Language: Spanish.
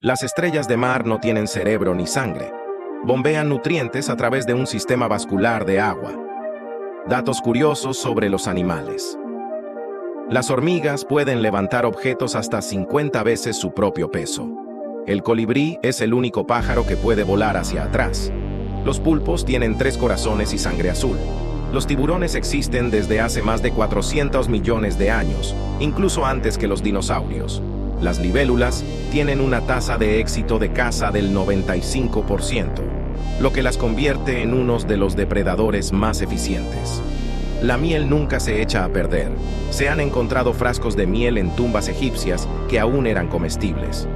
Las estrellas de mar no tienen cerebro ni sangre. Bombean nutrientes a través de un sistema vascular de agua. Datos curiosos sobre los animales. Las hormigas pueden levantar objetos hasta 50 veces su propio peso. El colibrí es el único pájaro que puede volar hacia atrás. Los pulpos tienen 3 corazones y sangre azul. Los tiburones existen desde hace más de 400 millones de años, incluso antes que los dinosaurios. Las libélulas tienen una tasa de éxito de caza del 95%, lo que las convierte en unos de los depredadores más eficientes. La miel nunca se echa a perder. Se han encontrado frascos de miel en tumbas egipcias que aún eran comestibles.